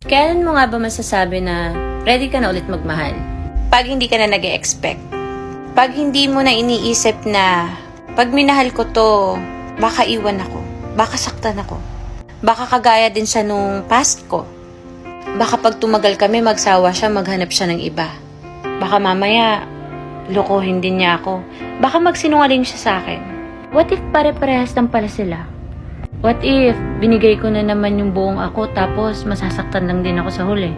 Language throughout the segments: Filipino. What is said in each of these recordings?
Kailan mo nga ba masasabi na ready ka na ulit magmahal? Pag hindi ka na nag-e-expect. Pag hindi mo na iniisip na pag minahal ko to, baka iwan ako, baka saktan ako, baka kagaya din siya nung past ko. Baka pag tumagal kami, magsawa siya, maghanap siya ng iba. Baka mamaya, lokohin din niya ako. Baka magsinungaling siya sa akin. What if pare-parehas lang pala sila? What if binigay ko na naman yung buong ako tapos masasaktan lang din ako sa huli?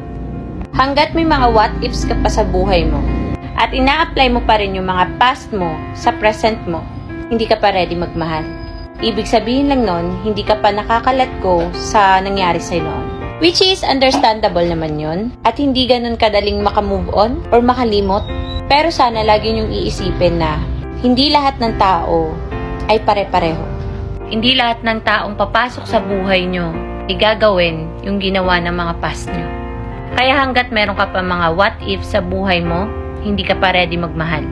Hanggat may mga what ifs ka pa sa buhay mo at ina-apply mo pa rin yung mga past mo sa present mo, hindi ka pa ready magmahal. Ibig sabihin lang nun, hindi ka pa nakakalat go sa nangyari sa'yo noon. Which is understandable naman yun at hindi ganun kadaling makamove on or makalimot. Pero sana lagi niyong iisipin na hindi lahat ng tao ay pare-pareho. Hindi lahat ng taong papasok sa buhay nyo igagawin yung ginawa ng mga past nyo. Kaya hanggat meron ka pa mga what if sa buhay mo, hindi ka pa ready magmahal.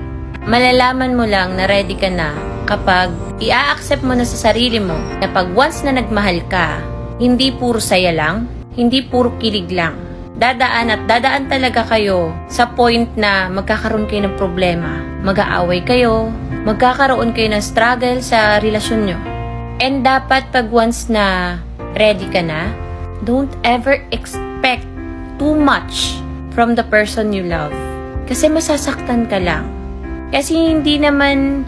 Malalaman mo lang na ready ka na kapag i-accept mo na sa sarili mo na pag once na nagmahal ka, hindi puro saya lang, hindi puro kilig lang. Dadaan talaga kayo sa point na magkakaroon kayo ng problema. Mag-aaway kayo, magkakaroon kayo ng struggle sa relasyon nyo. And dapat pag once na ready ka na, don't ever expect too much from the person you love. Kasi masasaktan ka lang. Kasi hindi naman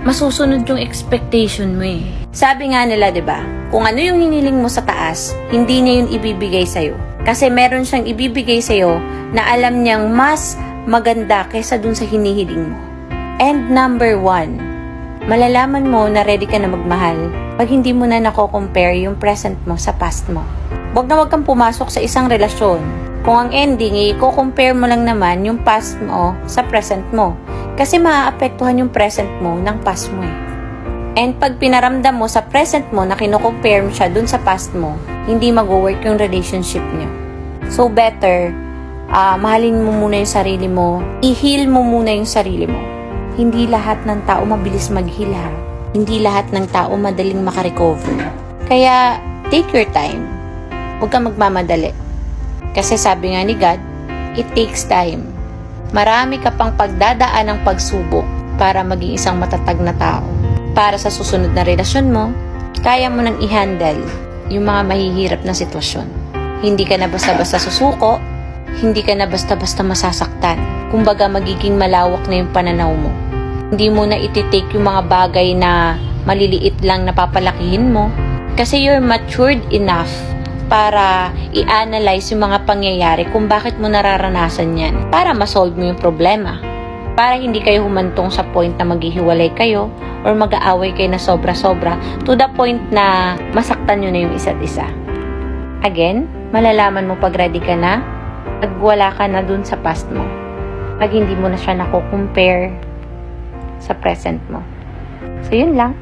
masusunod yung expectation mo eh. Sabi nga nila, 'di ba? Kung ano yung hiniling mo sa taas, hindi niya yun ibibigay sa'yo. Kasi meron siyang ibibigay sa'yo na alam niyang mas maganda kaysa dun sa hinihiling mo. And number 1, malalaman mo na ready ka na magmahal pag hindi mo na nako-compare yung present mo sa past mo. Huwag kang pumasok sa isang relasyon kung ang ending i-compare mo lang naman yung past mo sa present mo. Kasi maaapektuhan yung present mo ng past mo eh. And pag pinaramdam mo sa present mo na kino-compare mo siya dun sa past mo, hindi mag-work yung relationship niyo. So better, mahalin mo muna yung sarili mo, i-heal mo muna yung sarili mo. Hindi lahat ng tao mabilis mag-heal ha. Hindi lahat ng tao madaling makarecover. Kaya, take your time. Huwag kang magmamadali. Kasi sabi nga ni God, it takes time. Marami ka pang pagdadaan ng pagsubok para maging isang matatag na tao. Para sa susunod na relasyon mo, kaya mo nang i-handle yung mga mahihirap na sitwasyon. Hindi ka na basta-basta susuko, hindi ka na basta-basta masasaktan. Kumbaga magiging malawak na yung pananaw mo. Hindi mo na iti-take yung mga bagay na maliliit lang na papalakihin mo. Kasi you're matured enough para i-analyze yung mga pangyayari kung bakit mo nararanasan yan. Para ma-solve mo yung problema. Para hindi kayo humantong sa point na maghihiwalay kayo or mag-aaway kayo na sobra-sobra to the point na masaktan nyo na yung isa't isa. Again, malalaman mo pag ready ka na, pag wala ka na dun sa past mo. Pag hindi mo na siya nako-compare sa present mo. So, yun lang.